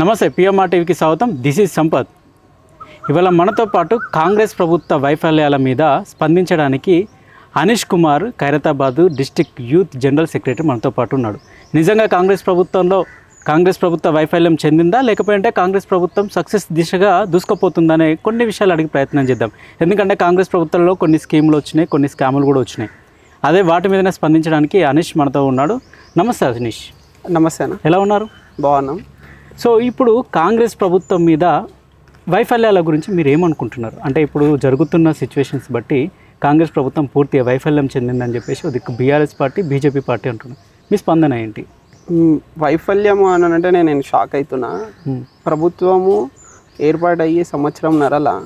నమస్తే పిఎంఆర్ టీవీకి స్వాగతం. This is Sampath. ఇవాళ మనతో పాటు కాంగ్రెస్ ప్రభుత్వ వైఫల్యాల మీద స్పందించడానికి Anish Kumar Khairatabad district youth general secretary మనతో పాటు ఉన్నాడు. నిజంగా కాంగ్రెస్ ప్రభుత్వ వైఫల్యం చెందిందా, లేకపోతే కాంగ్రెస్ ప్రభుత్వం సక్సెస్ దిశగా దూసుకుపోతుందనే కొన్ని విషయాలు అడిగి ప్రయత్నం చేద్దాం. ఎందుకంటే కాంగ్రెస్ ప్రభుత్వంలో కొన్ని స్కీములు వచ్చినాయి, కొన్ని స్కాములు కూడా వచ్చినాయి. అదే వాటి మీదనే స్పందించడానికి అనీష్ మనతో ఉన్నాడు. నమస్తే అనీష్. నమస్తే అన్న. ఎలా ఉన్నారు? బాగున్నాం. సో ఇప్పుడు కాంగ్రెస్ ప్రభుత్వం మీద వైఫల్యాల గురించి మీరు ఏమనుకుంటున్నారు? అంటే ఇప్పుడు జరుగుతున్న సిచ్యువేషన్స్ బట్టి కాంగ్రెస్ ప్రభుత్వం పూర్తిగా వైఫల్యం చెందిందని చెప్పేసి ఒక బీఆర్ఎస్ పార్టీ, బీజేపీ పార్టీ అంటున్నారు. మీ స్పందన ఏంటి? వైఫల్యము అని అంటే నేను షాక్ అవుతున్నా. ప్రభుత్వము ఏర్పాటయ్యి సంవత్సరం నరలా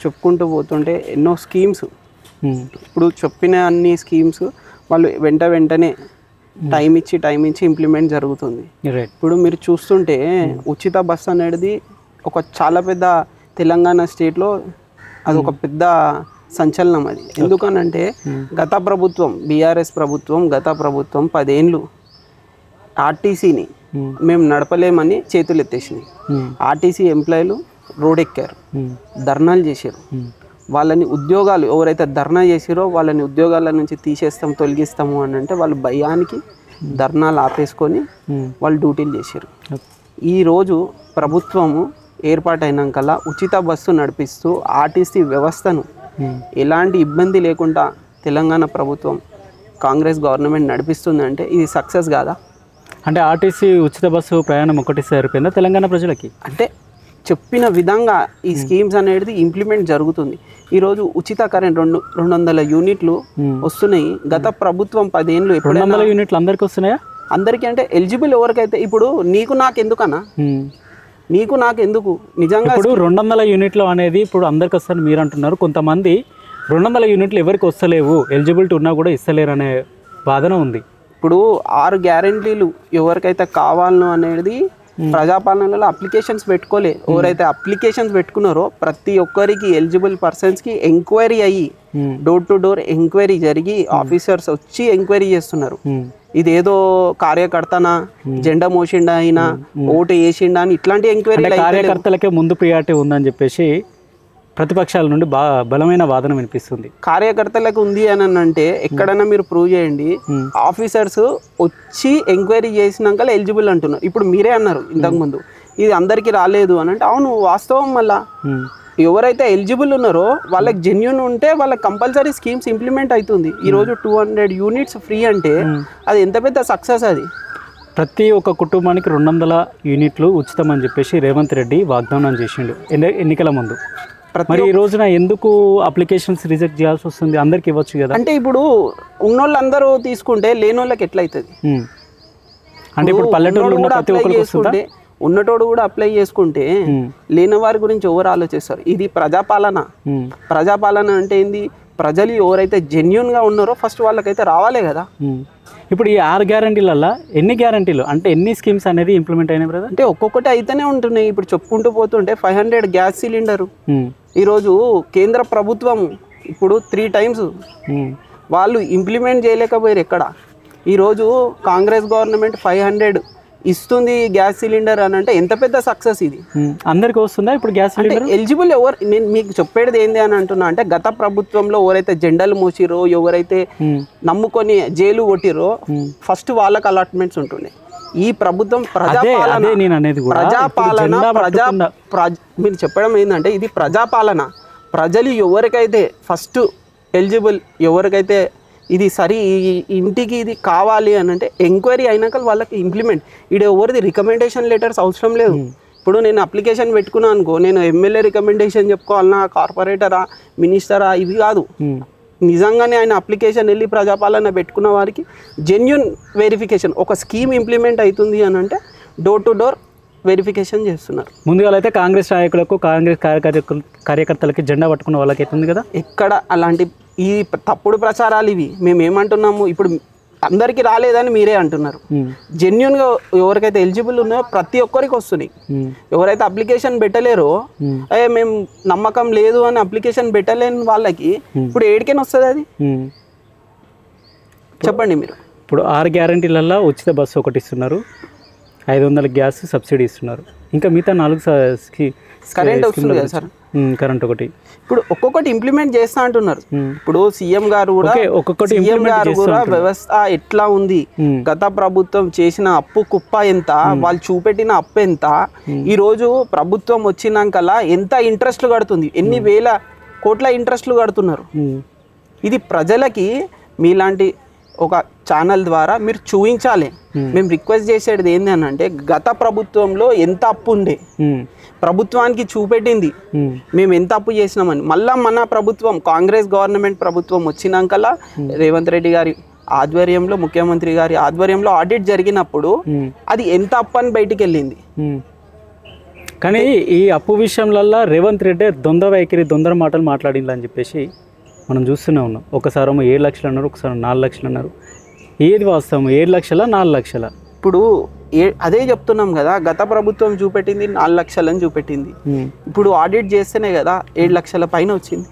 చెప్పుకుంటూ పోతుంటే ఎన్నో స్కీమ్స్, ఇప్పుడు చెప్పిన అన్ని స్కీమ్స్ వాళ్ళు వెంటనే టైం ఇచ్చి ఇంప్లిమెంట్ జరుగుతుంది. ఇప్పుడు మీరు చూస్తుంటే ఉచిత బస్సు అనేది ఒక చాలా పెద్ద తెలంగాణ స్టేట్లో అది ఒక పెద్ద సంచలనం. అది ఎందుకనంటే గత ప్రభుత్వం, బీఆర్ఎస్ ప్రభుత్వం, గత ప్రభుత్వం 10 ఏళ్ళు ఆర్టీసీని మేము నడపలేమని చేతులు ఎత్తేసినాయి. ఆర్టీసీ ఎంప్లాయీలు రోడ్ ఎక్కారు, ధర్నాలు చేశారు. వాళ్ళని ఉద్యోగాలు ఎవరైతే ధర్నా చేసిరో వాళ్ళని ఉద్యోగాల నుంచి తొలగిస్తాము అని అంటే వాళ్ళు భయానికి ధర్నాలు ఆపేసుకొని వాళ్ళు డ్యూటీలు చేశారు. ఈరోజు ప్రభుత్వము ఏర్పాటైనాకల్లా ఉచిత బస్సు నడిపిస్తూ ఆర్టీసీ వ్యవస్థను ఎలాంటి ఇబ్బంది లేకుండా తెలంగాణ ప్రభుత్వం, కాంగ్రెస్ గవర్నమెంట్ నడిపిస్తుందంటే ఇది సక్సెస్ కాదా? అంటే ఆర్టీసీ ఉచిత బస్సు ప్రయాణం ఒకటి సరిపోయిందా తెలంగాణ ప్రజలకి? అంటే చెప్పిన విధంగా ఈ స్కీమ్స్ అనేది ఇంప్లిమెంట్ జరుగుతుంది. ఈరోజు ఉచిత కరెంట్ 200 యూనిట్లు వస్తున్నాయి. గత ప్రభుత్వం 10 ఏళ్ళు 200 యూనిట్లు అందరికి వస్తున్నాయా? అందరికీ అంటే ఎలిజిబుల్ ఎవరికైతే. ఇప్పుడు నీకు నాకెందుకు నిజంగా ఇప్పుడు 200 యూనిట్లు అనేది ఇప్పుడు అందరికి వస్తారని మీరు అంటున్నారు. కొంతమంది 200 యూనిట్లు ఎవరికి వస్తలేవు, ఎలిజిబిలిటీ ఉన్నా కూడా ఇస్తలేరు అనే వాదన ఉంది. ఇప్పుడు 6 గ్యారెంటీలు ఎవరికైతే కావాలనో అనేది ప్రజాపాలనలో అప్లికేషన్స్ పెట్టుకోలే. ఎవరైతే అప్లికేషన్స్ పెట్టుకున్నారో ప్రతి ఒక్కరికి ఎలిజిబుల్ పర్సన్స్కి ఎంక్వైరీ అయ్యి డోర్ టు డోర్ ఎంక్వైరీ జరిగి ఆఫీసర్స్ వచ్చి ఎంక్వైరీ చేస్తున్నారు. ఇదేదో కార్యకర్తనా, జెండా మోసిండా, అయినా ఓటు వేసిండా అని ఇట్లాంటి ఎంక్వైరీ. కార్యకర్తలకే ముందు ప్రియారిటీ ఉందని చెప్పేసి ప్రతిపక్షాల నుండి బలమైన వాదన వినిపిస్తుంది. కార్యకర్తలకు ఉంది అని అంటే ఎక్కడైనా మీరు ప్రూవ్ చేయండి. ఆఫీసర్స్ వచ్చి ఎంక్వైరీ చేసినాక ఎలిజిబుల్ అంటున్నారు. ఇప్పుడు మీరే అన్నారు ఇంతకుముందు ఇది అందరికీ రాలేదు అని అంటే అవును, వాస్తవం. మళ్ళా ఎవరైతే ఎలిజిబుల్ ఉన్నారో వాళ్ళకి జెన్యూన్ ఉంటే వాళ్ళకి కంపల్సరీ స్కీమ్స్ ఇంప్లిమెంట్ అవుతుంది. ఈరోజు 200 యూనిట్స్ ఫ్రీ అంటే అది ఎంత పెద్ద సక్సెస్. అది ప్రతి ఒక్క కుటుంబానికి 200 యూనిట్లు ఉచితం అని చెప్పేసి రేవంత్ రెడ్డి వాగ్దానం చేసిండు ఎన్నికల ముందు. మరి ఈ రోజున ఎందుకు అప్లికేషన్స్ రిజెక్ట్ చేయాల్సి వస్తుంది? అందరికి ఇవ్వచ్చు కదా. అంటే ఇప్పుడు ఉన్నోళ్ళు అందరూ తీసుకుంటే లేని వాళ్ళకి ఎట్లా అవుతుంది? అంటే ఇప్పుడు పల్లెటూరులో ఉన్నటోడు కూడా అప్లై చేసుకుంటే లేని వారి గురించి ఎవరు ఆలోచిస్తారు? ఇది ప్రజాపాలన. ప్రజాపాలన అంటే ఏంది? ప్రజలు ఎవరైతే జెన్యూన్గా ఉన్నారో ఫస్ట్ వాళ్ళకైతే రావాలే కదా. ఇప్పుడు ఈ 6 గ్యారంటీలలో ఎన్ని గ్యారంటీలు అంటే ఎన్ని స్కీమ్స్ అనేది ఇంప్లిమెంట్ అయినాయి బ్రదర్? అంటే ఒక్కొక్కటి అయితేనే ఉంటున్నాయి. ఇప్పుడు చెప్పుకుంటూ పోతుంటే 500 గ్యాస్ సిలిండరు ఈరోజు కేంద్ర ప్రభుత్వం ఇప్పుడు 3 times వాళ్ళు ఇంప్లిమెంట్ చేయలేకపోయారు ఎక్కడ. ఈరోజు కాంగ్రెస్ గవర్నమెంట్ 500 ఇస్తుంది గ్యాస్ సిలిండర్ అని అంటే ఎంత పెద్ద సక్సెస్ ఇది. అందరికి వస్తుందా ఇప్పుడు గ్యాస్ సిలిండర్? ఎలిజిబుల్ ఎవరు? నేను మీకు చెప్పేది ఏంది అని అంటున్నా అంటే గత ప్రభుత్వంలో ఎవరైతే జెండాలు మోసిరో, ఎవరైతే నమ్ముకొని జైలు కొట్టిరో ఫస్ట్ వాళ్ళకి అలాట్మెంట్స్ ఉంటుండే. ఈ ప్రభుత్వం మీరు చెప్పడం ఏంటంటే ఇది ప్రజాపాలన. ప్రజలు ఎవరికైతే ఫస్ట్ ఎలిజిబుల్, ఎవరికైతే ఇది సరి ఇంటికి ఇది కావాలి అని అంటే ఎంక్వైరీ అయినాక వాళ్ళకి ఇంప్లిమెంట్. ఇది ఎవరిది రికమెండేషన్ లెటర్స్ అవసరం లేదు. ఇప్పుడు నేను అప్లికేషన్ పెట్టుకున్నాను అనుకో, నేను ఎమ్మెల్యే రికమెండేషన్ చెప్పుకోవాలన్నా, కార్పొరేటరా, మినిస్టరా, ఇవి కాదు. నిజంగానే ఆయన అప్లికేషన్ వెళ్ళి ప్రజాపాలన పెట్టుకున్న వారికి జెన్యూన్ వెరిఫికేషన్. ఒక స్కీమ్ ఇంప్లిమెంట్ అవుతుంది అని అంటే డోర్ టు డోర్ వెరిఫికేషన్ చేస్తున్నారు. ముందుగా అయితే కాంగ్రెస్ నాయకులకు, కాంగ్రెస్ కార్యకర్తలకి జెండా పట్టుకున్న వాళ్ళకి అవుతుంది కదా. ఎక్కడ అలాంటి ఈ తప్పుడు ప్రచారాలు ఇవి. మేము ఏమంటున్నాము, ఇప్పుడు అందరికీ రాలేదని మీరే అంటున్నారు. జెన్యున్గా ఎవరికైతే ఎలిజిబుల్ ఉన్నాయో ప్రతి ఒక్కరికి వస్తున్నాయి. ఎవరైతే అప్లికేషన్ పెట్టలేరో, మేము నమ్మకం లేదు అని అప్లికేషన్ పెట్టలేని వాళ్ళకి ఇప్పుడు ఏడికైనా వస్తుంది అది. చెప్పండి మీరు. ఇప్పుడు 6 గ్యారెంటీలలో ఉచిత బస్సు ఒకటి ఇస్తున్నారు. 500 గ్యాస్ సబ్సిడీ ఇస్తున్నారు. ఇంకా మిగతా 4 కరెంట్ వస్తుంది కదా సార్, కరెంట్ ఒకటి ఇప్పుడు ఒక్కొక్కటి ఇంప్లిమెంట్ చేస్తా అంటున్నారు. ఇప్పుడు సీఎం గారు కూడా వ్యవస్థ ఎట్లా ఉంది, గత ప్రభుత్వం చేసిన అప్పు కుప్ప ఎంత, వాళ్ళు చూపెట్టిన అప్పు ఎంత, ఈ రోజు ప్రభుత్వం వచ్చినాకలా ఎంత ఇంట్రెస్ట్లు కడుతుంది, ఎన్ని వేల కోట్ల ఇంట్రెస్ట్లు కడుతున్నారు. ఇది ప్రజలకి మీలాంటి ఒక ఛానల్ ద్వారా మీరు చూపించాలి. మేము రిక్వెస్ట్ చేసేది ఏంటి అని అంటే, గత ప్రభుత్వంలో ఎంత అప్పు ఉండే ప్రభుత్వానికి చూపెట్టింది, మేము ఎంత అప్పు చేసినామని. మళ్ళా మన ప్రభుత్వం కాంగ్రెస్ గవర్నమెంట్ ప్రభుత్వం వచ్చినాకలా రేవంత్ రెడ్డి గారి ఆధ్వర్యంలో, ముఖ్యమంత్రి గారి ఆధ్వర్యంలో ఆడిట్ జరిగినప్పుడు అది ఎంత అప్పు అని బయటికి వెళ్ళింది. కానీ ఈ అప్పు విషయంలో రేవంత్ రెడ్డి దొందర వైఖరి, దొందర మాటలు మాట్లాడింది అని చెప్పేసి మనం చూస్తూనే ఉన్నాం. ఒకసారి 7 లక్షలు అన్నారు, ఒకసారి 4 లక్షలు అన్నారు. ఏది వాస్తవం? 7 లక్షల 4 లక్షల? ఇప్పుడు అదే చెప్తున్నాం కదా, గత ప్రభుత్వం చూపెట్టింది 4 లక్షలని చూపెట్టింది. ఇప్పుడు ఆడిట్ చేస్తేనే కదా 7 లక్షల పైన వచ్చింది.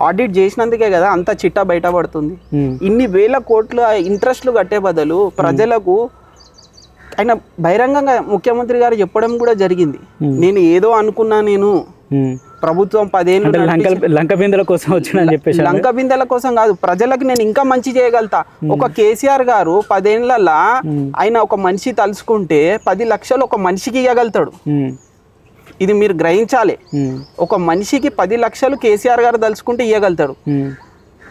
ఆడిట్ చేసినందుకే కదా అంత చిట్టా బయటపడుతుంది. ఇన్ని వేల కోట్ల ఇంట్రెస్ట్లు కట్టే బదులు ప్రజలకు ఆయన బహిరంగంగా ముఖ్యమంత్రి గారు చెప్పడం కూడా జరిగింది. నేను ఏదో అనుకున్నా, నేను ప్రభుత్వం 10 ఏళ్ళు లంక బిందెల కోసం వచ్చిందని చెప్పేసి, లంక బిందెల కోసం కాదు, ప్రజలకు నేను ఇంకా మంచి చేయగలుగుతా. ఒక కేసీఆర్ గారు 10 ఏళ్ళ ఆయన ఒక మనిషి తలుచుకుంటే 10 లక్షలు ఒక మనిషికి ఇవ్వగలుగుతాడు. ఇది మీరు గ్రహించాలి. ఒక మనిషికి 10 లక్షలు కేసీఆర్ గారు తలుచుకుంటే ఇవ్వగలుగుతాడు.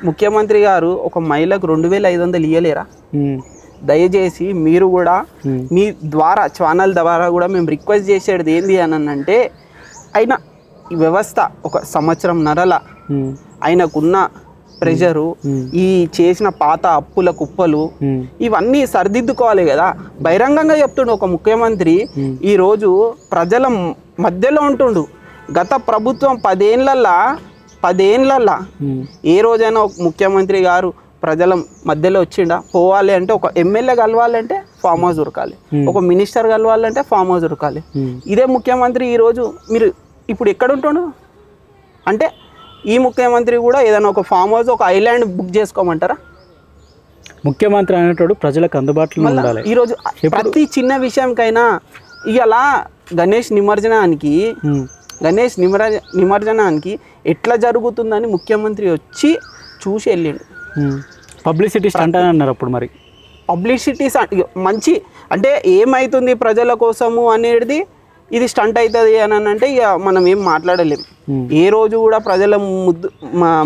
ముఖ్యమంత్రి గారు ఒక మహిళకు 2500 ఇవ్వలేరా? దయచేసి మీరు కూడా మీ ద్వారా, ఛానల్ ద్వారా కూడా మేము రిక్వెస్ట్ చేసేది ఏంది అని అంటే, ఆయన ఈ వ్యవస్థ ఒక సంవత్సరం నరల ఆయనకున్న ప్రెషరు, ఈ చేసిన పాత అప్పుల కుప్పలు ఇవన్నీ సరిదిద్దుకోవాలి కదా. బహిరంగంగా చెప్తుండు ఒక ముఖ్యమంత్రి, ఈరోజు ప్రజల మధ్యలో ఉంటుండు. గత ప్రభుత్వం 10 ఏళ్ళ ఏ రోజైనా ఒక ముఖ్యమంత్రి గారు ప్రజల మధ్యలో వచ్చిండా? పోవాలి అంటే, ఒక ఎమ్మెల్యే కలవాలంటే ఫామ్ హౌస్ ఉరకాలి, ఒక మినిస్టర్ కలవాలంటే ఫామ్ హౌస్ ఉరకాలి. ఇదే ముఖ్యమంత్రి ఈరోజు మీరు ఇప్పుడు ఎక్కడ ఉంటుండు అంటే, ఈ ముఖ్యమంత్రి కూడా ఏదైనా ఒక ఫామ్ హౌస్, ఒక ఐలాండ్ బుక్ చేసుకోమంటారా? ముఖ్యమంత్రి అనేటోడు ప్రజలకు అందుబాటులో ఉండాలి. ఈరోజు ప్రతి చిన్న విషయంకైనా ఇలా గణేష్ నిమజ్జనానికి ఎట్లా జరుగుతుందని ముఖ్యమంత్రి వచ్చి చూసి వెళ్ళిండు. పబ్లిసిటీ స్టంట్ అని అన్నారు. అప్పుడు మరి పబ్లిసిటీ మంచి అంటే ఏమవుతుంది ప్రజల కోసము అనేది ఇది స్టంట్ అవుతుంది అని అంటే ఇక మనం ఏం మాట్లాడలేము. ఏ రోజు కూడా ప్రజల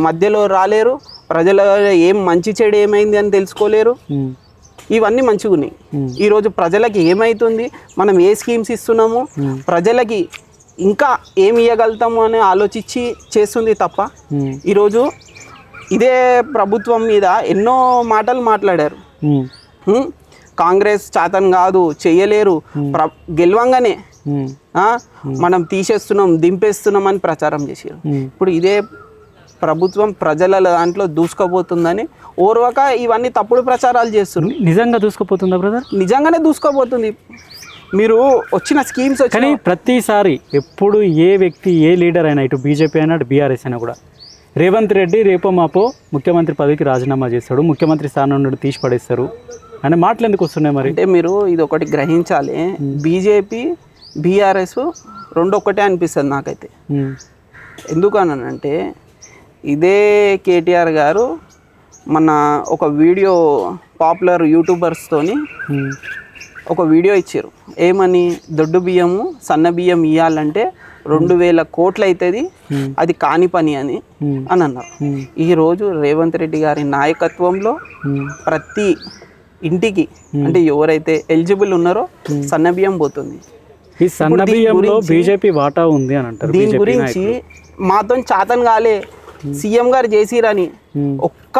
మధ్యలో రాలేరు, ప్రజల ఏం మంచి చెడు ఏమైంది అని తెలుసుకోలేరు. ఇవన్నీ మంచిగా ఉన్నాయి. ఈరోజు ప్రజలకి ఏమవుతుంది, మనం ఏ స్కీమ్స్ ఇస్తున్నాము, ప్రజలకి ఇంకా ఏమి ఇవ్వగలుగుతాము అని ఆలోచించి చేస్తుంది తప్ప, ఈరోజు ఇదే ప్రభుత్వం మీద ఎన్నో మాటలు మాట్లాడారు. కాంగ్రెస్ చేతన్ కాదు, చెయ్యలేరు, గెలవంగానే మనం తీసేస్తున్నాం, దింపేస్తున్నాం అని ప్రచారం చేశారు. ఇప్పుడు ఇదే ప్రభుత్వం ప్రజల దాంట్లో దూసుకుపోతుందని ఓర్వక ఇవన్నీ తప్పుడు ప్రచారాలు చేస్తున్నారు. నిజంగా దూసుకుపోతుందా బ్రదర్? నిజంగానే దూసుకుపోతుంది. మీరు వచ్చిన స్కీమ్స్ కానీ ప్రతిసారి ఎప్పుడు ఏ వ్యక్తి, ఏ లీడర్ అయినా, ఇటు బీజేపీ అయినా అటు బీఆర్ఎస్ అయినా కూడా, రేవంత్ రెడ్డి రేపో మాపో ముఖ్యమంత్రి పదవికి రాజీనామా చేస్తాడు, ముఖ్యమంత్రి స్థానం నుండి తీసి పడేస్తారు అనే మాటలు ఎందుకు వస్తున్నాయి? మరి అంటే మీరు ఇది ఒకటి గ్రహించాలి, బీజేపీ బీఆర్ఎస్ రెండు ఒక్కటే అనిపిస్తుంది నాకైతే. ఎందుకనంటే ఇదే కేటీఆర్ గారు మన ఒక వీడియో పాపులర్ యూట్యూబర్స్తోని ఒక వీడియో ఇచ్చారు. ఏమని, దొడ్డు బియ్యము సన్న బియ్యం ఇవ్వాలంటే 2000 కోట్లు అవుతుంది, అది కాని పని అని అన్నారు. ఈరోజు రేవంత్ రెడ్డి గారి నాయకత్వంలో ప్రతి ఇంటికి అంటే ఎవరైతే ఎలిజిబుల్ ఉన్నారో సన్న బియ్యం పోతుంది. ఈ సన్న బియ్యంలో బీజేపీ వాటా ఉంది అని అంటారు. దీని గురించి మాతో చాతన్ కాలే, సీఎం గారు చేసిరని ఒక్క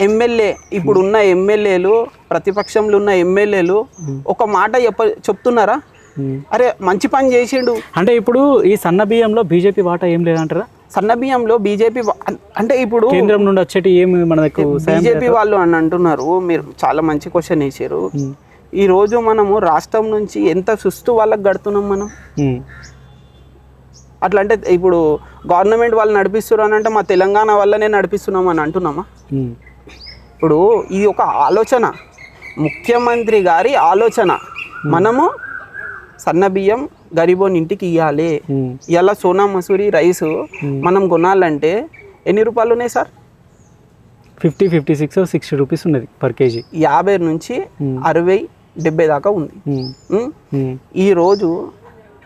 ఎమ్మెల్యే, ఇప్పుడు ఉన్న ఎమ్మెల్యేలు, ప్రతిపక్షంలో ఉన్న ఎమ్మెల్యేలు ఒక మాట చెప్తున్నారా? అరే మంచి పని చేసిండు అంటే. ఇప్పుడు ఈ సన్న బియ్యంలో బీజేపీ వాటా ఏం లేదంటారా? సన్న బియ్యంలో బీజేపీ అంటే ఇప్పుడు కేంద్రం నుండి వచ్చేటి ఏమి మనకు బీజేపీ వాళ్ళు అని అంటున్నారు. మీరు చాలా మంచి క్వశ్చన్ వేసారు. ఈ రోజు మనము రాష్ట్రం నుంచి ఎంత సుస్తు వాళ్ళకి కడుతున్నాం మనం. అట్లా అంటే ఇప్పుడు గవర్నమెంట్ వాళ్ళు నడిపిస్తున్నారు అని అంటే మా తెలంగాణ వల్లనే నడిపిస్తున్నాం అని అంటున్నామా? ఇప్పుడు ఇది ఒక ఆలోచన, ముఖ్యమంత్రి గారి ఆలోచన. మనము సన్న బియ్యం గరీబోని ఇంటికి ఇవ్వాలి. ఇలా సోనా మసూరి రైస్ మనం కొనాలంటే ఎన్ని రూపాయలు ఉన్నాయి సార్? 50, 56, 60 రూపీస్ ఉన్నది పర్ కేజీ. 50 నుంచి 60, 70 దాకా ఉంది. ఈరోజు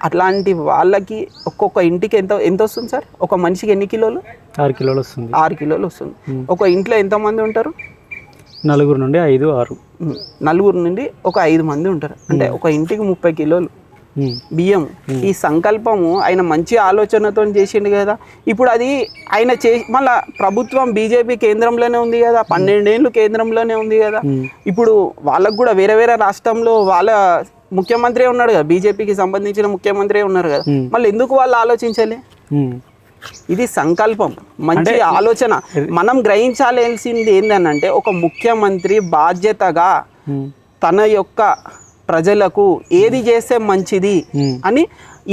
అట్లాంటి వాళ్ళకి ఒక్కొక్క ఇంటికి ఎంత వస్తుంది సార్? ఒక మనిషికి ఎన్ని కిలోలు? 6 కిలోలు వస్తుంది. 6 కిలోలు వస్తుంది. ఒక ఇంట్లో ఎంతమంది ఉంటారు? 4 నుండి 5, 6. 4 నుండి ఒక 5 మంది ఉంటారు. అంటే ఒక ఇంటికి 30 కిలోలు బియ్యం. ఈ సంకల్పము ఆయన మంచి ఆలోచనతో చేసిండు కదా. ఇప్పుడు అది ఆయన మళ్ళా ప్రభుత్వం బీజేపీ కేంద్రంలోనే ఉంది కదా, 12 ఏళ్ళు కేంద్రంలోనే ఉంది కదా. ఇప్పుడు వాళ్ళకు కూడా వేరే వేరే రాష్ట్రంలో వాళ్ళ ముఖ్యమంత్రి ఉన్నాడు కదా, బీజేపీకి సంబంధించిన ముఖ్యమంత్రి ఉన్నారు కదా. మళ్ళీ ఎందుకు వాళ్ళు ఆలోచించాలి? ఇది సంకల్పం, మంచి ఆలోచన. మనం గ్రహించాల్సింది ఏంటంటే ఒక ముఖ్యమంత్రి బాధ్యతగా తన యొక్క ప్రజలకు ఏది చేస్తే మంచిది అని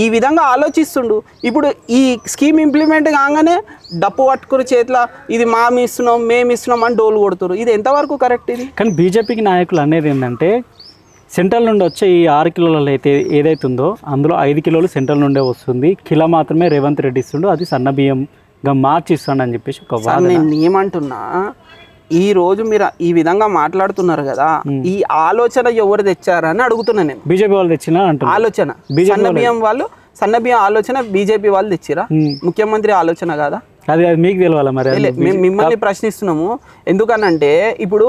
ఈ విధంగా ఆలోచిస్తుండు. ఇప్పుడు ఈ స్కీమ్ ఇంప్లిమెంట్ కాగానే డప్పు పట్టుకుని చేతిలో ఇది మేము ఇస్తున్నాం అని డోలు కొడుతున్నారు. ఇది ఎంతవరకు కరెక్ట్? ఇది కానీ బీజేపీకి నాయకులు అనేది ఏంటంటే సెంట్రల్ నుండి వచ్చే ఈ 6 కిలోలలో ఏదైతే ఉందో అందులో 5 కిలోలు సెంట్రల్ నుండే వస్తుంది, కిలో మాత్రమే రేవంత్ రెడ్డి ఇస్తుండు, అది సన్న బియ్యంగా మార్చి ఇస్తాడు అని చెప్పేసి ఒక వాదన. నేను ఏమంటున్నా, ఈ రోజు మీరు ఈ విధంగా మాట్లాడుతున్నారు కదా, ఈ ఆలోచన ఎవరు తెచ్చారని అడుగుతున్నా నేను. బీజేపీ వాళ్ళు తెచ్చిన ఆలోచన సన్న బియ్యం ఆలోచన బీజేపీ వాళ్ళు తెచ్చిరా? ముఖ్యమంత్రి ఆలోచన కాదా? అది మీకు తెలవాలా మరి? మిమ్మల్ని ప్రశ్నిస్తున్నాము. ఎందుకనంటే ఇప్పుడు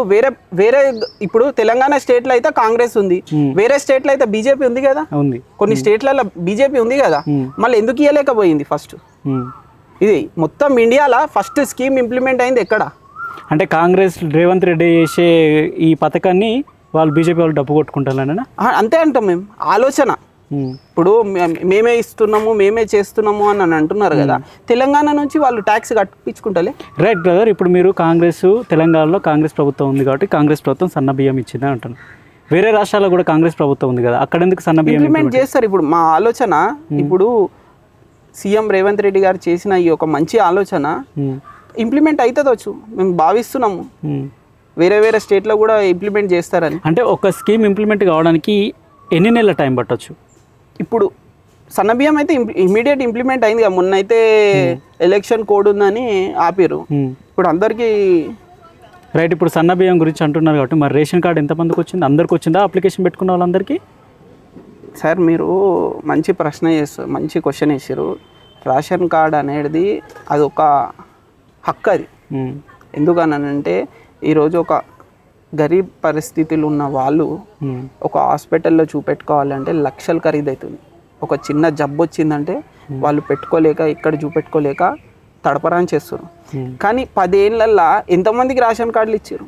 ఇప్పుడు తెలంగాణ స్టేట్ లో అయితే కాంగ్రెస్ ఉంది, వేరే స్టేట్ లో అయితే బీజేపీ ఉంది కదా, కొన్ని స్టేట్లలో బీజేపీ ఉంది కదా. మళ్ళీ ఎందుకు ఇవ్వలేకపోయింది? ఫస్ట్ ఇది మొత్తం ఇండియాలో ఫస్ట్ స్కీమ్ ఇంప్లిమెంట్ అయింది ఎక్కడ? అంటే కాంగ్రెస్ రేవంత్ రెడ్డి చేసే ఈ పథకాన్ని వాళ్ళు బీజేపీ వాళ్ళు డబ్బు కొట్టుకుంటారన్నా అంతే అంటాం మేము. ఆలోచన ఇప్పుడు మేమే ఇస్తున్నాము మేమే చేస్తున్నాము అని అంటున్నారు కదా, తెలంగాణ నుంచి వాళ్ళు ట్యాక్స్ కట్టించుకుంటారే. Right brother. ఇప్పుడు మీరు తెలంగాణలో కాంగ్రెస్ ప్రభుత్వం ఉంది కాబట్టి కాంగ్రెస్ ప్రభుత్వం సన్న బియ్యం ఇచ్చిందని అంటున్నారు. వేరే రాష్ట్రాల్లో కూడా కాంగ్రెస్ ప్రభుత్వం ఉంది కదా, అక్కడ ఎందుకు సన్న బియ్యం ఇంప్లిమెంట్ చేస్తారు? ఇప్పుడు మా ఆలోచన, ఇప్పుడు సీఎం రేవంత్ రెడ్డి గారు చేసిన ఈ ఒక మంచి ఆలోచన ఇంప్లిమెంట్ అవుతుందొచ్చు మేము భావిస్తున్నాము. వేరే వేరే స్టేట్లో కూడా ఇంప్లిమెంట్ చేస్తారని. అంటే ఒక స్కీమ్ ఇంప్లిమెంట్ కావడానికి ఎన్ని నెలల టైం పట్టొచ్చు? ఇప్పుడు సన్నబియ్యం అయితే ఇమీడియట్ ఇంప్లిమెంట్ అయింది కదా, మొన్న అయితే ఎలక్షన్ కోడ్ ఉందని ఆపిరు. ఇప్పుడు అందరికీ రైట్. ఇప్పుడు సన్న బియ్యం గురించి అంటున్నారు కాబట్టి మరి రేషన్ కార్డు ఎంతమందికి వచ్చింది? అందరికి వచ్చిందా అప్లికేషన్ పెట్టుకున్న వాళ్ళందరికీ? సార్ మీరు మంచి ప్రశ్న చేస్తారు, మంచి క్వశ్చన్ వేసారు. రేషన్ కార్డ్ అనేది అది ఒక హక్కు. అది ఎందుకనంటే ఈరోజు ఒక గరీబ్ పరిస్థితులు ఉన్న వాళ్ళు ఒక హాస్పిటల్లో చూపెట్టుకోవాలంటే లక్షలు ఖరీదు అవుతుంది. ఒక చిన్న జబ్బు వచ్చిందంటే వాళ్ళు పెట్టుకోలేక ఇక్కడ చూపెట్టుకోలేక తడపరాని చేస్తారు. కానీ 10 ఏళ్ళల్లో ఎంతమందికి రేషన్ కార్డులు ఇచ్చారు?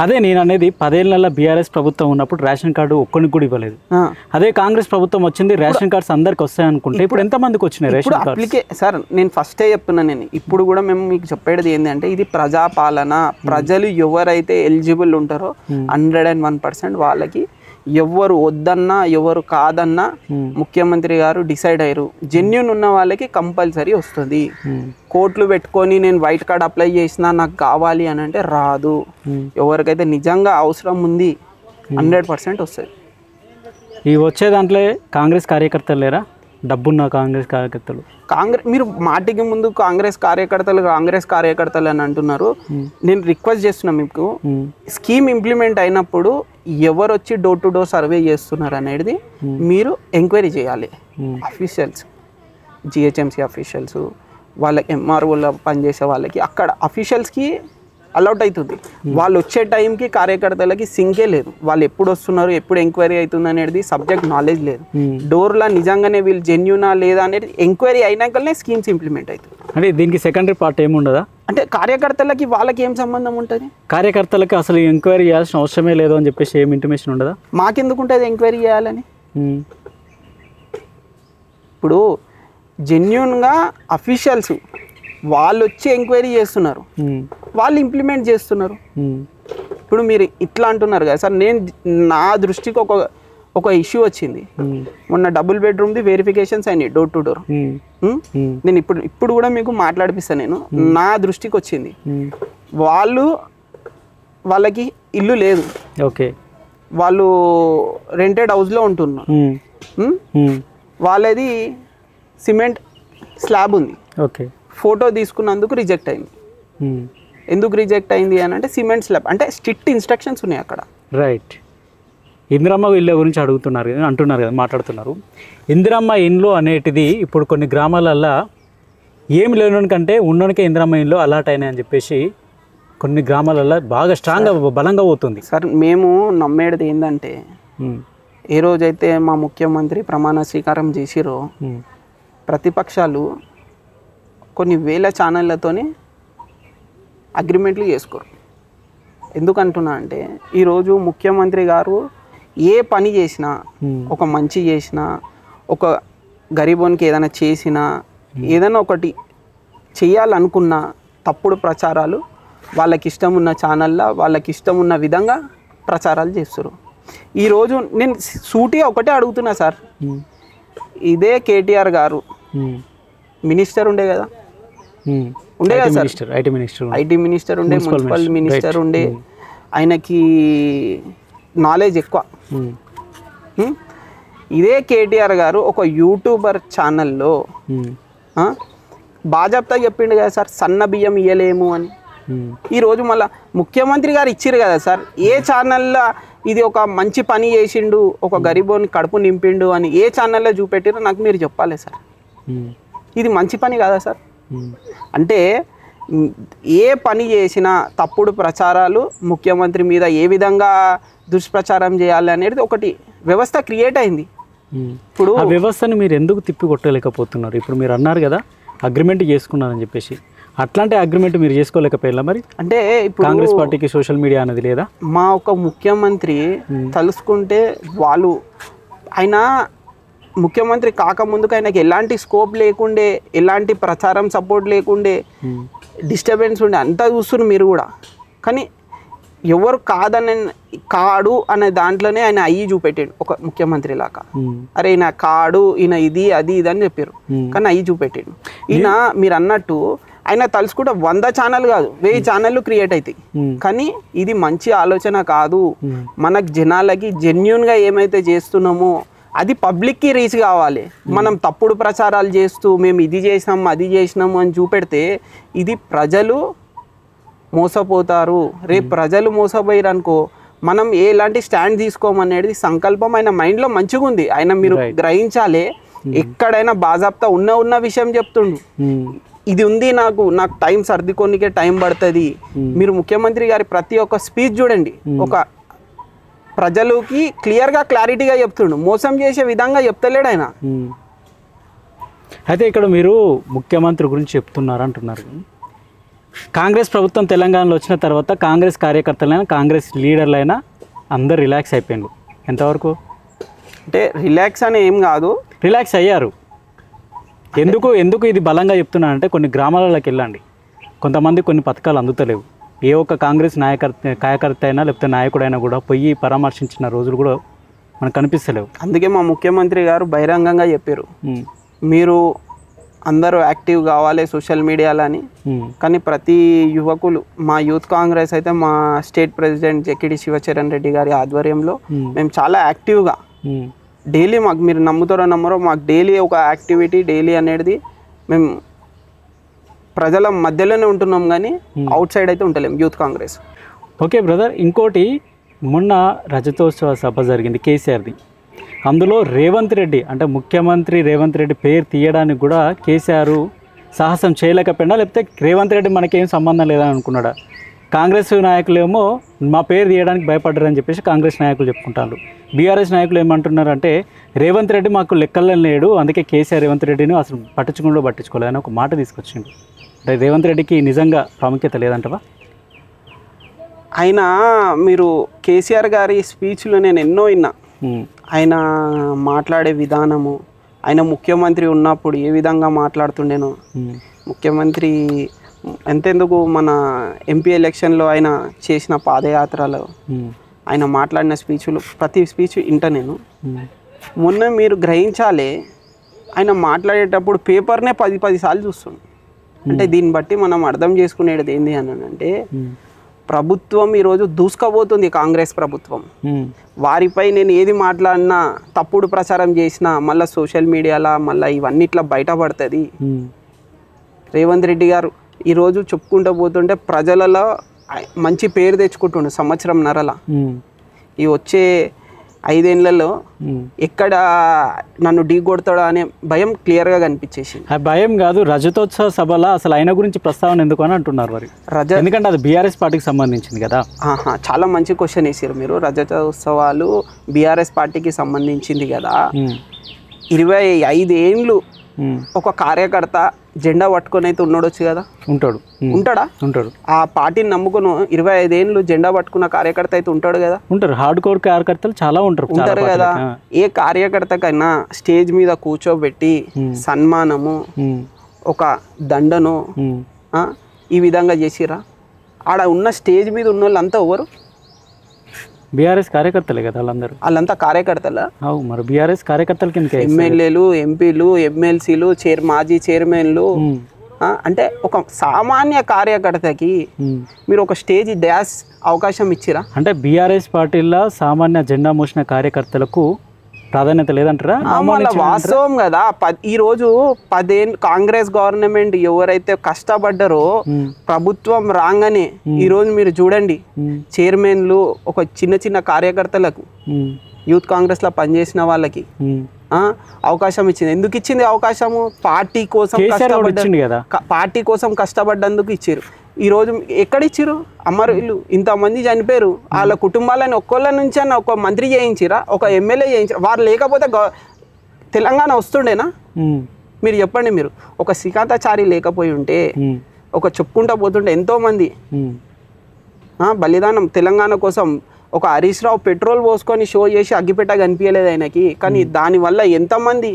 అదే నేను అనేది 10 ఏళ్ళల్లో బీఆర్ఎస్ ప్రభుత్వం ఉన్నప్పుడు రేషన్ కార్డు ఒక్కరికి కూడా ఇవ్వలేదు. అదే కాంగ్రెస్ ప్రభుత్వం వచ్చింది, రేషన్ కార్డ్స్ అందరికి వస్తాయి అనుకుంటే ఇప్పుడు ఎంతమందికి వచ్చినాయి రేషన్ కార్డ్స్? సార్ నేను ఫస్టే చెప్తున్నా, నేను ఇప్పుడు కూడా మేము మీకు చెప్పేది ఏంటంటే ఇది ప్రజాపాలన. ప్రజలు ఎవరైతే ఎలిజిబుల్ ఉంటారో 101% వాళ్ళకి ఎవరు వద్దన్నా ఎవరు కాదన్నా ముఖ్యమంత్రి గారు డిసైడ్ అయ్యారు. జెన్యూన్ ఉన్న వాళ్ళకి కంపల్సరీ వస్తుంది. కోట్లు పెట్టుకొని నేను వైట్ కార్డ్ అప్లై చేసినా నాకు కావాలి అని అంటే రాదు. ఎవరికైతే నిజంగా అవసరం ఉంది 100% వస్తుంది. ఈ వచ్చే దాంట్లో కాంగ్రెస్ కార్యకర్తలు లేరా? డబ్బున్న కాంగ్రెస్ కార్యకర్తలు మీరు మాటికి ముందు కాంగ్రెస్ కార్యకర్తలు అని అంటున్నారు. నేను రిక్వెస్ట్ చేస్తున్నా మీకు, స్కీమ్ ఇంప్లిమెంట్ అయినప్పుడు ఎవరు వచ్చి డోర్ టు డోర్ సర్వే చేస్తున్నారు అనేది మీరు ఎంక్వైరీ చేయాలి. అఫీషియల్స్, జిహెచ్ఎంసీ అఫీషియల్స్, వాళ్ళకి ఎంఆర్ఓలో పనిచేసే వాళ్ళకి అక్కడ అఫీషియల్స్కి అలౌట్ అవుతుంది. వాళ్ళు వచ్చే టైంకి కార్యకర్తలకి సింకే లేదు. వాళ్ళు ఎప్పుడు వస్తున్నారు, ఎప్పుడు ఎంక్వైరీ అవుతుంది అనేది సబ్జెక్ట్ నాలెడ్జ్ లేదు. డోర్లో నిజంగానే వీళ్ళు జెన్యూనా లేదా అనేది ఎంక్వైరీ అయినాకనే స్కీమ్స్ ఇంప్లిమెంట్ అవుతుంది. అంటే దీనికి సెకండరీ పార్ట్ ఏముండదా? అంటే కార్యకర్తలకి వాళ్ళకి ఏం సంబంధం ఉంటుంది? కార్యకర్తలకి అసలు ఎంక్వైరీ చేయాల్సిన అవసరమే లేదు అని చెప్పేసి ఏం ఇంటిమేషన్ ఉండదా? మాకెందుకు ఉంటుంది ఎంక్వైరీ చేయాలని? ఇప్పుడు జెన్యూన్గా అఫీషియల్స్ వాళ్ళు వచ్చి ఎంక్వైరీ చేస్తున్నారు, వాళ్ళు ఇంప్లిమెంట్ చేస్తున్నారు. ఇప్పుడు మీరు ఇట్లా అంటున్నారు కదా సార్, నా దృష్టికి ఒక ఇష్యూ వచ్చింది. మొన్న డబుల్ బెడ్రూమ్ది వెరిఫికేషన్స్ అయినాయి డోర్ టు డోర్. నేను ఇప్పుడు కూడా మీకు మాట్లాడిపిస్తాను. నేను నా దృష్టికి వచ్చింది, వాళ్ళకి ఇల్లు లేదు. ఓకే. వాళ్ళు రెంటెడ్ హౌస్లో ఉంటున్నారు. వాళ్ళది సిమెంట్ స్లాబ్ ఉంది. ఓకే. ఫోటో తీసుకున్నందుకు రిజెక్ట్ అయింది. ఎందుకు రిజెక్ట్ అయింది అని అంటే సిమెంట్ స్లాబ్ అంటే స్ట్రిక్ట్ ఇన్స్ట్రక్షన్స్ ఉన్నాయి అక్కడ. రైట్. ఇందిరమ్మ ఇళ్ళ గురించి అడుగుతున్నారు అంటున్నారు కదా, మాట్లాడుతున్నారు. ఇందిరమ్మ ఇండ్లు అనేటిది ఇప్పుడు కొన్ని గ్రామాలల్లో ఏమి లేని కంటే ఉన్నోనికే ఇందిరమ్మ ఇండ్లు అలాట్ అయినాయి అని చెప్పేసి కొన్ని గ్రామాలలో బాగా స్ట్రాంగ్గా బలంగా పోతుంది. సార్ మేము నమ్మేది ఏంటంటే ఏ రోజైతే మా ముఖ్యమంత్రి ప్రమాణ స్వీకారం చేసిరో ప్రతిపక్షాలు కొన్ని వేల ఛానళ్ళతోని అగ్రిమెంట్లు చేసుకోరు. ఎందుకంటున్నా అంటే ఈరోజు ముఖ్యమంత్రి గారు ఏ పని చేసినా, ఒక మంచి చేసినా, ఒక గరీబోనికి ఏదైనా చేసినా, ఏదైనా ఒకటి చేయాలనుకున్న తప్పుడు ప్రచారాలు వాళ్ళకి ఇష్టం ఉన్న ఛానల్లో వాళ్ళకి ఇష్టం ఉన్న విధంగా ప్రచారాలు చేస్తారు. ఈరోజు నేను సూటిగా ఒకటే అడుగుతున్నా సార్, ఇదే కేటీఆర్ గారు మినిస్టర్ ఉండే కదా, ఉండే కదా సార్, ఐటీ మినిస్టర్ ఉండే, మున్సిపల్ మినిస్టర్ ఉండే, ఆయనకి నాలెడ్జ్ ఎక్కువ. ఇదే కేటీఆర్ గారు ఒక యూట్యూబర్ ఛానల్లో బాజాప్తా చెప్పిండు కదా సార్, సన్న బియ్యం ఇయ్యలేము అని. ఈరోజు మళ్ళీ ముఖ్యమంత్రి గారు ఇచ్చిరు కదా సార్, ఏ ఛానల్లో ఇది ఒక మంచి పని చేసిండు, ఒక గరీబోని కడుపు నింపిండు అని ఏ ఛానల్లో చూపెట్టిరో నాకు మీరు చెప్పాలి సార్. ఇది మంచి పని కాదా సార్? అంటే ఏ పని చేసినా తప్పుడు ప్రచారాలు ముఖ్యమంత్రి మీద ఏ విధంగా దుష్ప్రచారం చేయాలి అనేది ఒకటి వ్యవస్థ క్రియేట్ అయింది. ఇప్పుడు ఆ వ్యవస్థను మీరు ఎందుకు తిప్పి కొట్టలేకపోతున్నారు? ఇప్పుడు మీరు అన్నారు కదా అగ్రిమెంట్ చేసుకున్నారని చెప్పేసి, అట్లాంటి అగ్రిమెంట్ మీరు చేసుకోలేకపోయారా మరి? అంటే ఇప్పుడు కాంగ్రెస్ పార్టీకి సోషల్ మీడియా అనేది లేదా? మా ఒక ముఖ్యమంత్రి తలుసుకుంటే వాళ్ళు ఆయన ముఖ్యమంత్రి కాకముందుకు ఆయనకి ఎలాంటి స్కోప్ లేకుండే, ఎలాంటి ప్రచారం సపోర్ట్ లేకుండే, డిస్టర్బెన్స్ ఉండే, అంతా చూస్తున్నారు మీరు కూడా. కానీ ఎవరు కాడు అనే దాంట్లోనే ఆయన అయ్యి చూపెట్టాడు ఒక ముఖ్యమంత్రి లాగా. అరే ఈయన కాడు, ఈయన ఇది అది ఇది అని చెప్పారు, కానీ అయ్యి చూపెట్టాడు. ఈయన మీరు అన్నట్టు ఆయన తలుసుకుంటే 100 ఛానల్ కాదు 1000 ఛానళ్ళు క్రియేట్ అవుతాయి. కానీ ఇది మంచి ఆలోచన కాదు. మనకు జనాలకి జెన్యున్గా ఏమైతే చేస్తున్నామో అది పబ్లిక్కి రీచ్ కావాలి. మనం తప్పుడు ప్రచారాలు చేస్తూ మేము ఇది చేసినాము అది చేసినాము అని చూపెడితే ఇది ప్రజలు మోసపోతారు. రేపు ప్రజలు మోసపోయారు అనుకో, మనం ఎలాంటి స్టాండ్ తీసుకోమనేది సంకల్పం ఆయన మైండ్లో మంచిగా ఉంది. ఆయన మీరు గ్రహించాలి, ఎక్కడైనా బాజాప్తా ఉన్న విషయం చెప్తుండు. ఇది ఉంది, నాకు టైం సర్దుకోనికే టైం పడుతుంది. మీరు ముఖ్యమంత్రి గారి ప్రతి ఒక్క స్పీచ్ చూడండి, ఒక ప్రజలకి క్లియర్గా క్లారిటీగా చెప్తుండు, మోసం చేసే విధంగా చెప్తలేడు ఆయన. అయితే ఇక్కడ మీరు ముఖ్యమంత్రి గురించి చెప్తున్నారు అంటున్నారు. కాంగ్రెస్ ప్రభుత్వం తెలంగాణలో వచ్చిన తర్వాత కాంగ్రెస్ కార్యకర్తలైనా కాంగ్రెస్ లీడర్లైనా అందరు రిలాక్స్ అయిపోయారు. ఎంతవరకు అంటే రిలాక్స్ అని ఏం కాదు, రిలాక్స్ అయ్యారు. ఎందుకు ఇది బలంగా చెప్తున్నానంటే కొన్ని గ్రామాలలోకి వెళ్ళండి, కొంతమంది కొన్ని పథకాలు అందుతలేవు. ఏ ఒక్క కాంగ్రెస్ కార్యకర్త అయినా లేకపోతే నాయకుడైనా కూడా పోయి పరామర్శించిన రోజులు కూడా మనకు కనిపిస్తలేవు. అందుకే మా ముఖ్యమంత్రి గారు బహిరంగంగా చెప్పారు, మీరు అందరూ యాక్టివ్ కావాలి సోషల్ మీడియాలో అని. కానీ ప్రతి యువకులు, మా యూత్ కాంగ్రెస్ అయితే మా స్టేట్ ప్రెసిడెంట్ జెకిడి శివచరణ్ రెడ్డి గారి ఆధ్వర్యంలో మేము చాలా యాక్టివ్గా డైలీ, మాకు మీరు నమ్ముతారో నమ్మరో, మాకు డైలీ ఒక యాక్టివిటీ డైలీ అనేది మేము ప్రజల మధ్యలోనే ఉంటున్నాం, కానీ అవుట్ సైడ్ అయితే ఉంటలేం యూత్ కాంగ్రెస్. ఓకే బ్రదర్, ఇంకోటి మొన్న రజతోత్సవ సభ జరిగింది కేసీఆర్ది. అందులో రేవంత్ రెడ్డి అంటే ముఖ్యమంత్రి రేవంత్ రెడ్డి పేరు తీయడానికి కూడా కేసీఆర్ సాహసం చేయలేకపోయినా, లేకపోతే రేవంత్ రెడ్డి మనకేం సంబంధం లేదని అనుకున్నాడా? కాంగ్రెస్ నాయకులేమో మా పేరు తీయడానికి భయపడ్డారని చెప్పేసి కాంగ్రెస్ నాయకులు చెప్పుకుంటారు. బీఆర్ఎస్ నాయకులు ఏమంటున్నారంటే రేవంత్ రెడ్డి మాకు లెక్కల్లో లేడు, అందుకే కేసీఆర్ రేవంత్ రెడ్డిని అసలు పట్టించుకోలేదని ఒక మాట తీసుకొచ్చిండు. అంటే రేవంత్ రెడ్డికి నిజంగా ప్రాముఖ్యత లేదంటవా? ఆయన మీరు కేసీఆర్ గారి స్పీచ్లో నేను ఎన్నో విన్నా. ఆయన మాట్లాడే విధానము, ఆయన ముఖ్యమంత్రి ఉన్నప్పుడు ఏ విధంగా మాట్లాడుతుండేనో, ముఖ్యమంత్రి ఎంతెందుకు మన ఎంపీ ఎలక్షన్లో ఆయన చేసిన పాదయాత్రలో ఆయన మాట్లాడిన స్పీచ్లు, ప్రతి స్పీచ్ వింటా నేను. మొన్న మీరు గ్రహించాలి, ఆయన మాట్లాడేటప్పుడు పేపర్నే 10 సార్లు చూస్తుండు. అంటే దీన్ని బట్టి మనం అర్థం చేసుకునేది ఏంటి అని అంటే ప్రభుత్వం ఈరోజు దూసుకుపోతుంది, కాంగ్రెస్ ప్రభుత్వం. వారిపై నేను ఏది మాట్లాడినా, తప్పుడు ప్రచారం చేసినా మళ్ళీ సోషల్ మీడియాలో మళ్ళీ ఇవన్నీ ఇట్లా బయటపడుతుంది. రేవంత్ రెడ్డి గారు ఈరోజు చెప్పుకుంటూ పోతుంటే ప్రజలలో మంచి పేరు తెచ్చుకుంటుండు సంవత్సరం నరల. ఈ వచ్చే 5 ఏళ్లలో ఎక్కడ నన్ను ఢీ కొడతాడో అనే భయం క్లియర్గా కనిపించేసింది. ఆ భయం కాదు, రజతోత్సవ సభలో అసలు ఆయన గురించి ప్రస్తావన ఎందుకు అని అంటున్నారు మరి. ఎందుకంటే అది బీఆర్ఎస్ పార్టీకి సంబంధించింది కదా. చాలా మంచి క్వశ్చన్ వేసారు మీరు. రజతోత్సవాలు బీఆర్ఎస్ పార్టీకి సంబంధించింది కదా. 25 ఏళ్ళు ఒక కార్యకర్త జెండా పట్టుకొని అయితే ఉన్నాడొచ్చు కదా. ఉంటాడా? ఆ పార్టీని నమ్ముకుని 25 ఏళ్ళు జెండా పట్టుకున్న కార్యకర్త అయితే ఉంటాడు కదా. ఉంటారు, హార్డ్ కోర్ కార్యకర్తలు చాలా ఉంటారు కదా. ఏ కార్యకర్తకైనా స్టేజ్ మీద కూర్చోబెట్టి సన్మానము, ఒక దండను ఈ విధంగా చేసిరా? ఆడ ఉన్న స్టేజ్ మీద ఉన్న వాళ్ళంతా ఎవరు? బీఆర్ఎస్ కార్యకర్తలే కదా వాళ్ళంతా కార్యకర్తలా? మరి బీఆర్ఎస్ కార్యకర్తల కింద ఎమ్మెల్యేలు, ఎంపీలు, ఎమ్మెల్సీలు, మాజీ చైర్మన్లు. అంటే ఒక సామాన్య కార్యకర్తకి మీరు ఒక స్టేజ్ డాష్ అవకాశం ఇచ్చిరా? అంటే బీఆర్ఎస్ పార్టీలో సామాన్య జెండా మోసిన కార్యకర్తలకు ప్రాధాన్యత లేదంటారా? వాస్తవం కదా. ఈరోజు 10 ఏళ్ళు కాంగ్రెస్ గవర్నమెంట్ ఎవరైతే కష్టపడ్డారో ప్రభుత్వం రాగానే ఈరోజు మీరు చూడండి, చైర్మన్లు ఒక చిన్న కార్యకర్తలకు, యూత్ కాంగ్రెస్లో పనిచేసిన వాళ్ళకి అవకాశం ఇచ్చింది. ఎందుకు ఇచ్చింది అవకాశము? పార్టీ కోసం కష్టపడ్డందుకు ఇచ్చారు. ఈరోజు ఎక్కడిచ్చారు? అమరులు ఇంతమంది చనిపోయారు, వాళ్ళ కుటుంబాలని ఒక్కొల్ల నుంచి అన్న ఒక మంత్రి చేయించిరా, ఒక ఎమ్మెల్యే చేయించారు. వారు లేకపోతే తెలంగాణ వస్తుండేనా? మీరు చెప్పండి. మీరు ఒక శ్రీకాంతాచారి లేకపోయి ఉంటే, ఒక చెప్పుకుంటా పోతుంటే ఎంతోమంది బలిదానం తెలంగాణ కోసం. ఒక హరీష్ రావు పెట్రోల్ పోసుకొని షో చేసి అగ్గిపెట్ట కనిపించలేదు ఆయనకి, కానీ దానివల్ల ఎంతమంది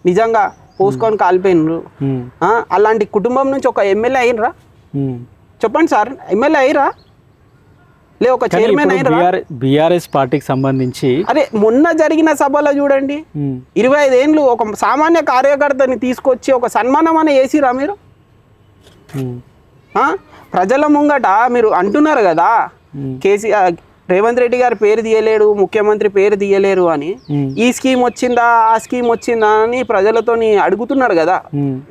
నిజంగా పోసుకొని కాలిపోయినరు. అలాంటి కుటుంబం నుంచి ఒక ఎమ్మెల్యే అయినరా? చెప్పండి సార్, ఎమ్మెల్యే అయ్యిరా? లే ఒక చైర్మన్ అయినరా? బీఆర్ఎస్ పార్టీకి సంబంధించి అదే మొన్న జరిగిన సభలో చూడండి, 25 ఏళ్ళు ఒక సామాన్య కార్యకర్తని తీసుకొచ్చి ఒక సన్మానం అని చేసిరా మీరు? ప్రజల ముంగట మీరు అంటున్నారు కదా, కేసీఆర్ రేవంత్ రెడ్డి గారి పేరు తీయలేడు, ముఖ్యమంత్రి పేరు తీయలేరు అని. ఈ స్కీమ్ వచ్చిందా, ఆ స్కీమ్ వచ్చిందా అని ప్రజలతో అడుగుతున్నారు కదా.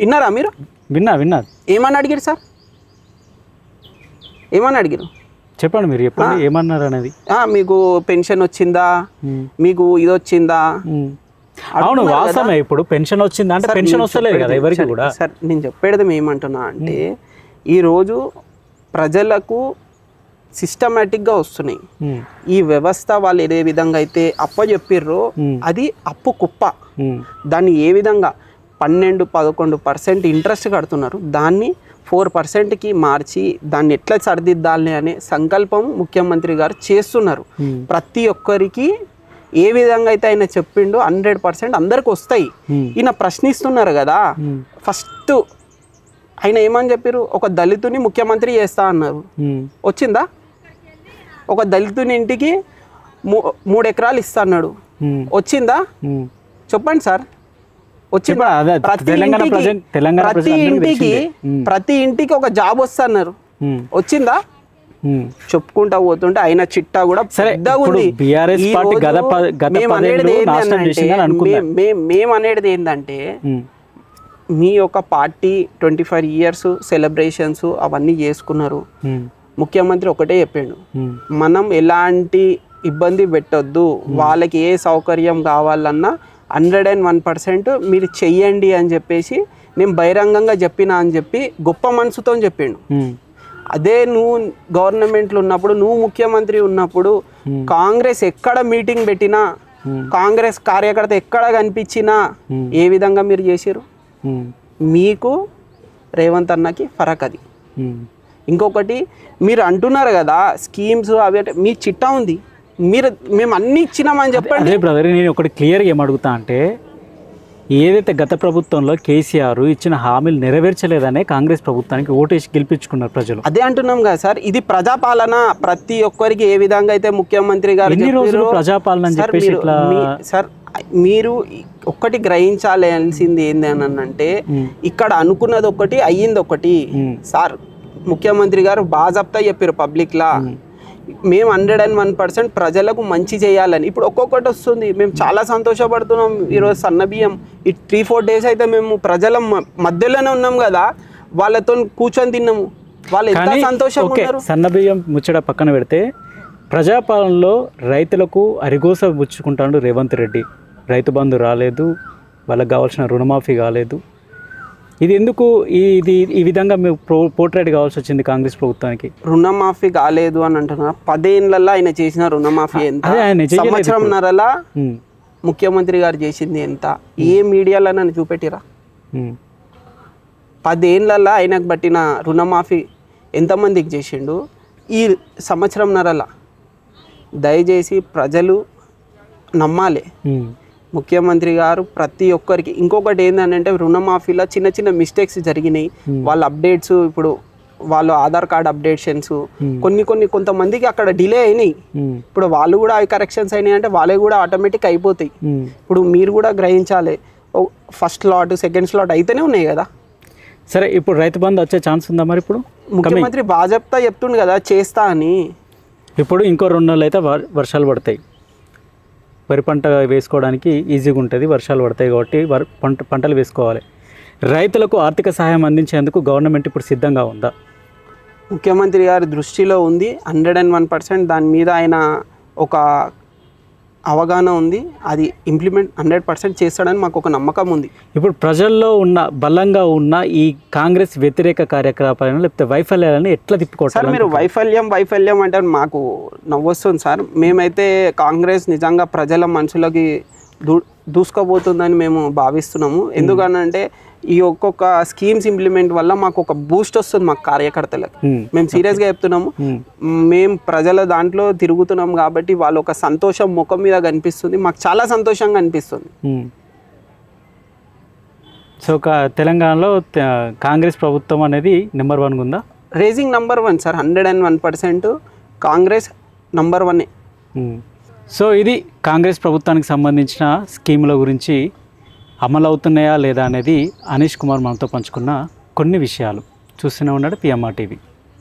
విన్నారా మీరు? విన్నా. ఏమని అడిగారు సార్? ఏమని అడిగారు చెప్పండి, మీరు చెప్పండి ఏమన్నారు అనేది. మీకు పెన్షన్ వచ్చిందా, మీకు ఇది వచ్చిందా? అవును, వాస్తవమే. ఇప్పుడు పెన్షన్ వచ్చిందా అంటే పెన్షన్ వస్తలేదు కదా ఎవరికి కూడా. సార్ నేను చెప్పేది ఏమంటున్నా అంటే, ఈరోజు ప్రజలకు సిస్టమేటిక్గా వస్తున్నాయి. ఈ వ్యవస్థ వాళ్ళు ఏ విధంగా అయితే అప్పచెప్పిర్రో అది అప్పు కుప్ప. దాన్ని ఏ విధంగా 12-11% ఇంట్రెస్ట్ కడుతున్నారు, దాన్ని 4%కి మార్చి దాన్ని ఎట్లా సరిదిద్దాలని అనే సంకల్పం ముఖ్యమంత్రి గారు చేస్తున్నారు. ప్రతి ఒక్కరికి ఏ విధంగా అయితే ఆయన చెప్పిండో 100% అందరికి వస్తాయి. ఈయన ప్రశ్నిస్తున్నారు కదా. ఫస్ట్ ఆయన ఏమని చెప్పారు? ఒక దళితుని ముఖ్యమంత్రి చేస్తా అన్నారు. వచ్చిందా? ఒక దళితుని ఇంటికి 3 ఎకరాలు ఇస్తా అన్నాడు. వచ్చిందా? చెప్పండి సార్, వచ్చిందా? ప్రతి ఇంటికి ఒక జాబ్ వస్తా అన్నారు. వచ్చిందా? చెప్పుకుంటా పోతుంటే ఆయన చిట్టా కూడా మేమనేది ఏంటంటే, మీ యొక్క పార్టీ 25 ఇయర్స్ సెలబ్రేషన్స్ అవన్నీ చేసుకున్నారు. ముఖ్యమంత్రి ఒకటే చెప్పిండు, మనం ఎలాంటి ఇబ్బంది పెట్టొద్దు, వాళ్ళకి ఏ సౌకర్యం కావాలన్నా 101% మీరు చెయ్యండి అని చెప్పేసి నేను బహిరంగంగా చెప్పినా అని చెప్పి గొప్ప మనసుతో చెప్పిండు. అదే నువ్వు గవర్నమెంట్లో ఉన్నప్పుడు, నువ్వు ముఖ్యమంత్రి ఉన్నప్పుడు కాంగ్రెస్ ఎక్కడ మీటింగ్ పెట్టినా, కాంగ్రెస్ కార్యకర్త ఎక్కడ కనిపించినా ఏ విధంగా మీరు చేసిరు? మీకు రేవంత్ అన్నకి ఫరక్ అది. ఇంకొకటి మీరు అంటున్నారు కదా స్కీమ్స్ అవి, అంటే మీ చిట్టా ఉంది, మేము అన్ని ఇచ్చినామని చెప్పండి. అదే బ్రదర్, నేను ఒకటి క్లియర్గా ఏమడుగుతా అంటే, ఏదైతే గత ప్రభుత్వంలో కేసీఆర్ ఇచ్చిన హామీలు నెరవేర్చలేదనే కాంగ్రెస్ ప్రభుత్వానికి ఓటేసి గెలిపించుకున్నారు ప్రజలు. అదే అంటున్నాం కదా సార్, ఇది ప్రజాపాలన. ప్రతి ఒక్కరికి ఏ విధంగా అయితే ముఖ్యమంత్రి గారు ప్రజాపాలన అని చెప్పేసి సార్, మీరు ఒక్కటి గ్రహించాల్సింది ఏంది అని అంటే, ఇక్కడ అనుకున్నది ఒకటి, అయ్యింది ఒకటి సార్. ముఖ్యమంత్రి గారు బాజాప్తా చెప్పారు పబ్లిక్లా, మేము 101% ప్రజలకు మంచి చేయాలని. ఇప్పుడు ఒక్కొక్కటి వస్తుంది, మేము చాలా సంతోషపడుతున్నాం. ఈరోజు సన్నబియ్యం ఈ 3-4 డేస్ అయితే మేము ప్రజల మధ్యలోనే ఉన్నాం కదా, వాళ్ళతో కూర్చొని తిన్నాము. వాళ్ళు ఎంత సంతోషంగా ఉన్నారు. సన్నబియ్యం ముచ్చట పక్కన పెడితే ప్రజాపాలనలో రైతులకు అరిగోస పుచ్చుకుంటాడు రేవంత్ రెడ్డి. రైతు బంధు రాలేదు, వాళ్ళకి కావాల్సిన రుణమాఫీ కాలేదు. ఇది ఎందుకు ఈ విధంగా మేము పోర్ట్రేట్ కావాల్సి వచ్చింది కాంగ్రెస్ ప్రభుత్వానికి? రుణమాఫీ కాలేదు అని అంటున్నారు. 10 ఏళ్ళల్లో ఆయన చేసిన రుణమాఫీ ఎంత? సంవత్సరంన్నరలా ముఖ్యమంత్రి గారు చేసింది ఎంత? ఏ మీడియాలో నన్ను చూపెట్టిరా? 10 ఏళ్ళల్లో ఆయనకు పట్టిన రుణమాఫీ ఎంతమందికి చేసిండు? ఈ సంవత్సరంన్నరలా దయచేసి ప్రజలు నమ్మాలి. ముఖ్యమంత్రి గారు ప్రతి ఒక్కరికి. ఇంకొకటి ఏంటంటే రుణమాఫీలో చిన్న చిన్న మిస్టేక్స్ జరిగినాయి. వాళ్ళ అప్డేట్స్, ఇప్పుడు వాళ్ళు ఆధార్ కార్డ్ అప్డేషన్స్ కొంతమందికి అక్కడ డిలే అయినాయి. ఇప్పుడు వాళ్ళు కూడా అవి కరెక్షన్స్ అయినాయి అంటే వాళ్ళే కూడా ఆటోమేటిక్ అయిపోతాయి. ఇప్పుడు మీరు కూడా గ్రహించాలి, ఫస్ట్ స్లాట్ సెకండ్ స్లాట్ అయితేనే ఉన్నాయి కదా. సరే, ఇప్పుడు రైతు బంధు వచ్చే ఛాన్స్ ఉందా మరి? ఇప్పుడు ముఖ్యమంత్రి బాజాప్తా చెప్తుండు కదా చేస్తా అని. ఇప్పుడు ఇంకో 2 నెలలు అయితే వర్షాలు పడతాయి, వరి పంట వేసుకోవడానికి ఈజీగా ఉంటుంది. వర్షాలు పడతాయి కాబట్టి పంటలు వేసుకోవాలి. రైతులకు ఆర్థిక సహాయం అందించేందుకు గవర్నమెంట్ ఇప్పుడు సిద్ధంగా ఉందా? ముఖ్యమంత్రి గారి దృష్టిలో ఉంది 101%. దాని మీద ఆయన ఒక అవగాహన ఉంది. అది ఇంప్లిమెంట్ 100% చేస్తాడని మాకు ఒక నమ్మకం ఉంది. ఇప్పుడు ప్రజల్లో ఉన్న బలంగా ఉన్న ఈ కాంగ్రెస్ వ్యతిరేక కార్యకలాపాలను లేకపోతే వైఫల్యాలను ఎట్లా తిప్పుకోవాలి సార్? మీరు వైఫల్యం అంటే మాకు నవ్వొస్తుంది సార్. మేమైతే కాంగ్రెస్ నిజంగా ప్రజల మనసులకి దూసుకుపోతుందని మేము భావిస్తున్నాము. ఎందుకనంటే ఈ ఒక్కొక్క స్కీమ్స్ ఇంప్లిమెంట్ వల్ల మాకు ఒక బూస్ట్ వస్తుంది మాకు కార్యకర్తలకు. మేము సీరియస్గా చెప్తున్నాము. మేము ప్రజల దాంట్లో తిరుగుతున్నాం కాబట్టి వాళ్ళ ఒక సంతోషం ముఖం మీద కనిపిస్తుంది. మాకు చాలా సంతోషంగా అనిపిస్తుంది. సో తెలంగాణలో కాంగ్రెస్ ప్రభుత్వం అనేది నెంబర్ 1 ఉందా? Raising number 1 sir. 101% Congress number 1. So ఇది కాంగ్రెస్ ప్రభుత్వానికి సంబంధించిన స్కీముల గురించి అమలు అవుతున్నాయా లేదా అనేది అనీష్ కుమార్ మనతో పంచుకున్న కొన్ని విషయాలు. చూస్తూనే ఉన్నాడు PMR TV.